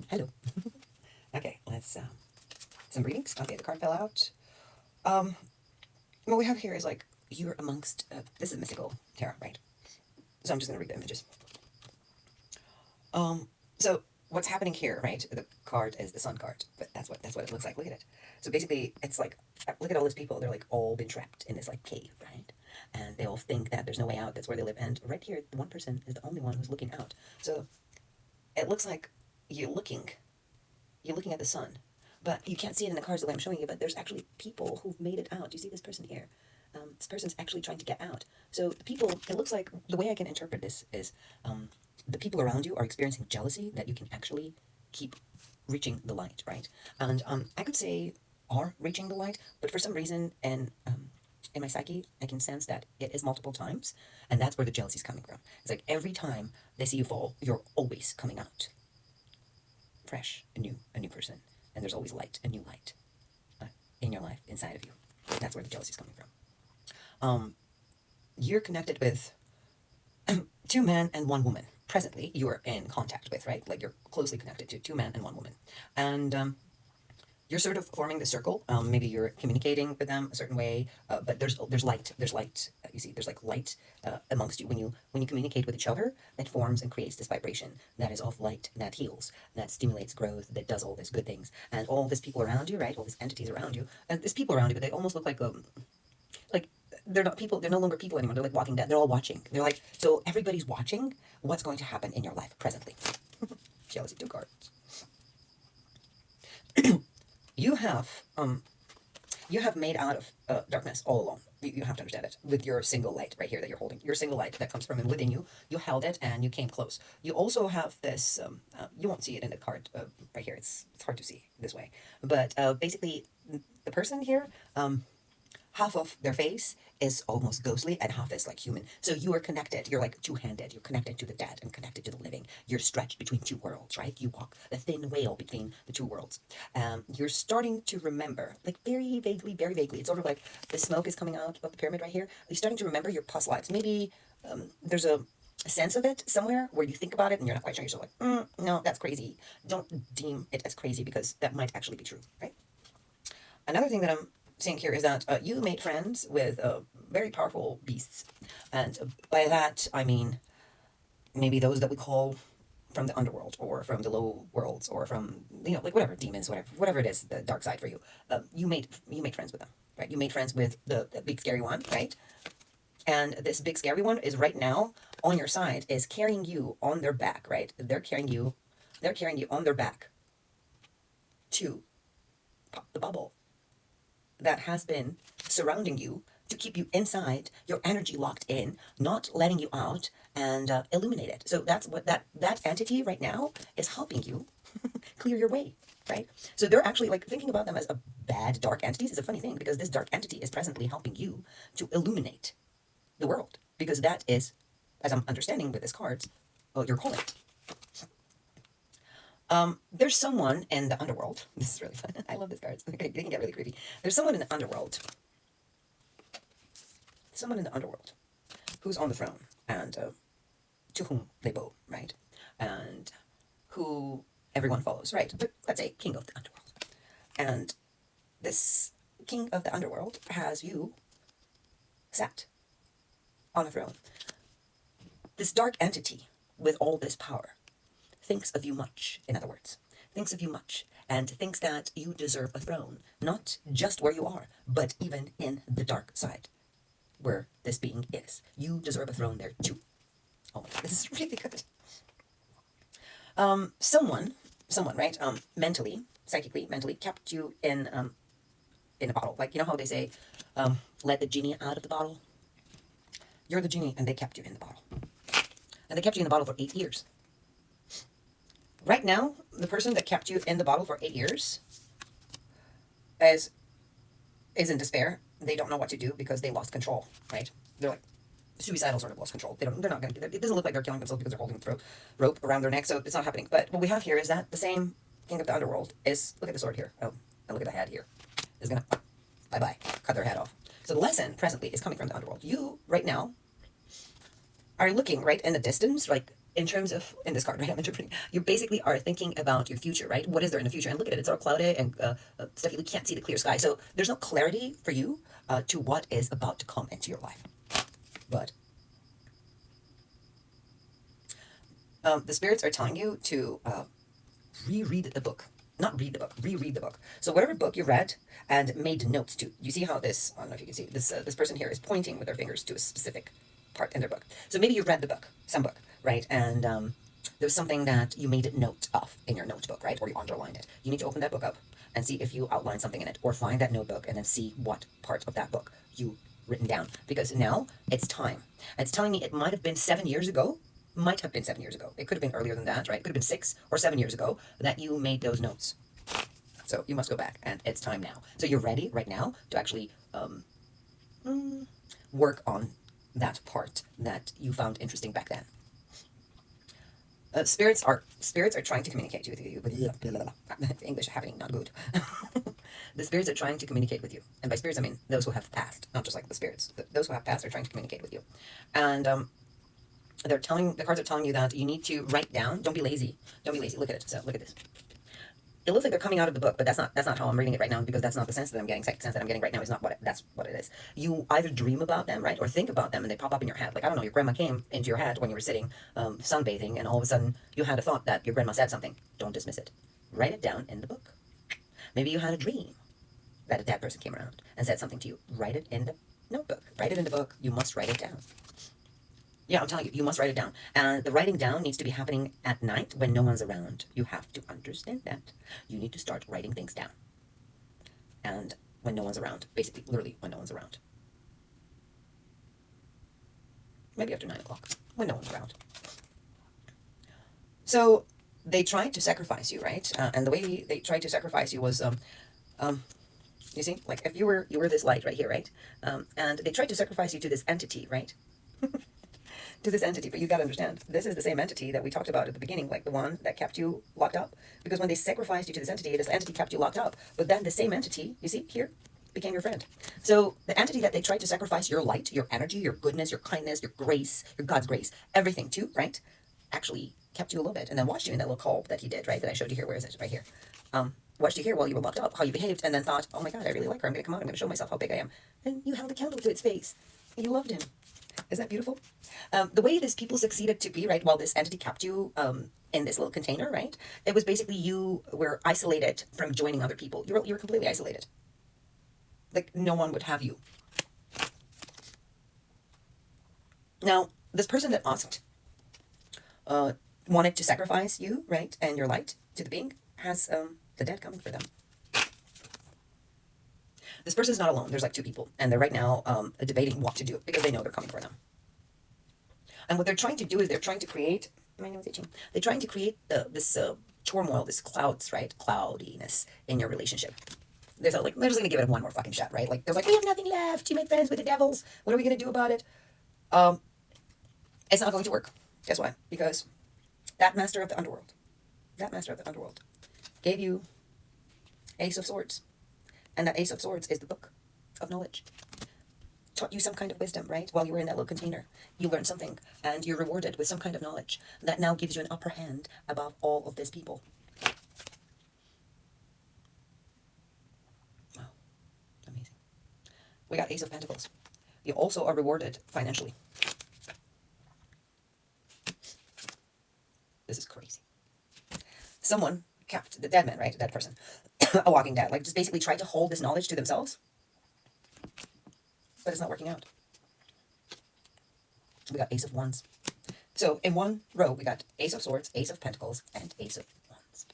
Hello. Okay, let's some readings. Okay, the card fell out. Um, what we have here is like you're amongst. This is mystical tarot, right? So I'm just gonna read the images. Um, so what's happening here, right? The card is the sun card, but that's what it looks like. Look at it. So basically, it's like look at all these people. They're like all been trapped in this like cave, right? And they all think that there's no way out. That's where they live. And right here, the one person is the only one who's looking out. So it looks like you're looking you're looking at the sun, but you can't see it in the cards the way I'm showing you. But there's actually people who've made it out. You see this person here? This person's actually trying to get out. So the people, it looks like the way I can interpret this is the people around you are experiencing jealousy that you can actually keep reaching the light, right? And I could say are reaching the light, but for some reason, and in my psyche, I can sense that it is multiple times, and that's where the jealousy is coming from. It's like every time they see you fall, you're always coming out fresh, a new person, and there's always light, a new light in your life, inside of you. That's where the jealousy is coming from. You're connected with two men and one woman. Presently, you're in contact with, right? Like you're closely connected to two men and one woman, and you're sort of forming the circle. Maybe you're communicating with them a certain way, but there's light. There's light. You see, there's like light amongst you when you communicate with each other. That forms and creates this vibration that is of light, that heals, that stimulates growth, that does all these good things. And all these people around you, right? All these entities around you, and these people around you, but they almost look like they're not people. They're no longer people anymore. They're like Walking Dead. They're all watching. They're like, so everybody's watching what's going to happen in your life presently. Jealousy, two cards. you have um you have made out of darkness all along. You have to understand it with your single light right here that you're holding. Your single light that comes from within you. You held it and you came close. You also have this. You won't see it in the card right here. It's hard to see this way. But basically, the person here. Half of their face is almost ghostly and half is like human. So you are connected. You're like two-handed. You're connected to the dead and connected to the living. You're stretched between two worlds, right? You walk the thin veil between the two worlds. You're starting to remember, like very vaguely, very vaguely. It's sort of like the smoke is coming out of the pyramid right here. You're starting to remember your past lives. Maybe there's a sense of it somewhere where you think about it and you're not quite sure. You're sort of like, no, that's crazy. Don't deem it as crazy because that might actually be true, right? Another thing that I'm seeing here is that you made friends with very powerful beasts. And by that, I mean maybe those that we call from the underworld or from the low worlds or from, like whatever, demons, whatever it is, the dark side for you. You made friends with them, right? You made friends with the big scary one, right? And this big scary one is right now on your side, is carrying you on their back, right? They're carrying you on their back to pop the bubble that has been surrounding you to keep you inside, your energy locked in, not letting you out, and illuminated. So that's what that entity right now is helping you clear your way, right? So they're actually like thinking about them as a bad dark entities is a funny thing because this dark entity is presently helping you to illuminate the world because that is, as I'm understanding with this cards, your calling. There's someone in the underworld. This is really fun. I love this cards. They can get really creepy. There's someone in the underworld. Someone in the underworld who's on the throne and to whom they bow, right? And who everyone follows, right? But let's say king of the underworld. And this king of the underworld has you sat on a throne. This dark entity with all this power thinks of you much, in other words, thinks of you much, and thinks that you deserve a throne, not just where you are, but even in the dark side, where this being is. You deserve a throne there too. Oh my god, this is really good. Someone, right? Mentally, psychically, mentally kept you in a bottle. Like you know how they say, let the genie out of the bottle. You're the genie, and they kept you in the bottle, and they kept you in the bottle for 8 years. Right now, the person that kept you in the bottle for 8 years is in despair. They don't know what to do because they lost control, right? They're like suicidal, sort of lost control. They're not going to. It doesn't look like they're killing themselves because they're holding the rope around their neck, so it's not happening. But what we have here is that the same king of the underworld is, look at the sword here. Oh, and look at the head here. Is gonna bye cut their head off. So the lesson presently is coming from the underworld. You right now are looking right in the distance, like in terms of, in this card, right, I'm interpreting, you basically are thinking about your future, right? What is there in the future? And look at it, it's all cloudy and stuff, you can't see the clear sky. So there's no clarity for you to what is about to come into your life. But the spirits are telling you to reread the book. Not read the book, reread the book. So whatever book you read and made notes to, you see how this, I don't know if you can see, this person here is pointing with their fingers to a specific part in their book. So maybe you read the book, some book, right? And there was something that you made a note of in your notebook, right? Or you underlined it. You need to open that book up and see if you outline something in it, or find that notebook and then see what part of that book you written down. Because now it's time. It's telling me it might have been 7 years ago, might have been 7 years ago. It could have been earlier than that, right? It could have been 6 or 7 years ago that you made those notes. So you must go back, and it's time now. So you're ready right now to actually work on that part that you found interesting back then. Spirits are trying to communicate with you. English happening not good. The spirits are trying to communicate with you, and by spirits I mean those who have passed, not just like the spirits. Those who have passed are trying to communicate with you, and the cards are telling you that you need to write down. Don't be lazy. Don't be lazy. Look at it. So look at this. It looks like they're coming out of the book, but that's not how I'm reading it right now, because that's not the sense that I'm getting. The sense that I'm getting right now is not that's what it is. You either dream about them, right, or think about them, and they pop up in your head. Like, I don't know, your grandma came into your head when you were sitting sunbathing, and all of a sudden you had a thought that your grandma said something. Don't dismiss it. Write it down in the book. Maybe you had a dream that a dead person came around and said something to you. Write it in the notebook. Write it in the book. You must write it down. Yeah, I'm telling you, you must write it down. And the writing down needs to be happening at night when no one's around. You have to understand that. You need to start writing things down. And when no one's around, basically, literally, when no one's around. Maybe after 9 o'clock, when no one's around. So they tried to sacrifice you, right? And the way they tried to sacrifice you was, you see, like if you were this light right here, right? And they tried to sacrifice you to this entity, right? To this entity, but you got to understand, this is the same entity that we talked about at the beginning, like the one that kept you locked up. Because when they sacrificed you to this entity kept you locked up. But then the same entity, you see here, became your friend. So the entity that they tried to sacrifice your light, your energy, your goodness, your kindness, your grace, your God's grace, everything to, right, actually kept you a little bit, and then watched you in that little call that he did, right, that I showed you here. Where is it? Right here. Watched you here while you were locked up, how you behaved, and then thought, oh my God, I really like her. I'm going to come out. I'm going to show myself how big I am. And you held a candle to its face. You loved him. Isn't that beautiful? The way these people succeeded to be, right, while this entity kept you in this little container, right, it was basically you were isolated from joining other people. You were completely isolated. Like, no one would have you. Now, this person that asked, wanted to sacrifice you, right, and your light to the being, has the dead coming for them. This person's not alone. There's like 2 people, and they're right now debating what to do because they know they're coming for them. And what they're trying to do is they're trying to create, they're trying to create this turmoil, this cloudiness in your relationship. They're just going to give it one more fucking shot, right? Like, they're like, we have nothing left. You make friends with the devils. What are we going to do about it? It's not going to work. Guess why? Because that master of the underworld gave you Ace of Swords. And that Ace of Swords is the book of knowledge. Taught you some kind of wisdom, right? While you were in that little container. You learned something, and you're rewarded with some kind of knowledge that now gives you an upper hand above all of these people. Wow. Amazing. We got Ace of Pentacles. You also are rewarded financially. This is crazy. Someone kept the dead man, right? Dead person. A walking dead. Like, just basically tried to hold this knowledge to themselves. But it's not working out. We got Ace of Wands. So in one row, we got Ace of Swords, Ace of Pentacles, and Ace of Wands.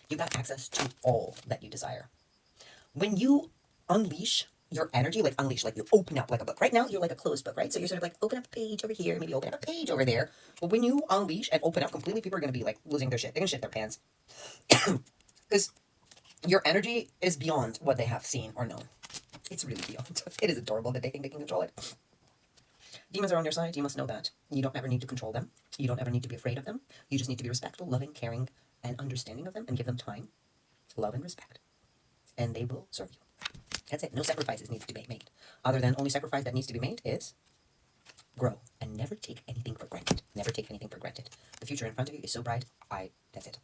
You got access to all that you desire. When you unleash your energy, like you open up like a book. Right now, you're like a closed book, right? So you're sort of like, open up a page over here, maybe open up a page over there. But when you unleash and open up completely, people are going to be like losing their shit. They're going to shit their pants. Because your energy is beyond what they have seen or known. It's really beyond. It is adorable that they think they can control it. Demons are on your side. You must know that. You don't ever need to control them. You don't ever need to be afraid of them. You just need to be respectful, loving, caring, and understanding of them, and give them time, love, and respect. And they will serve you. That's it. No sacrifices need to be made. Other than only sacrifice that needs to be made is grow, and never take anything for granted. Never take anything for granted. The future in front of you is so bright. That's it.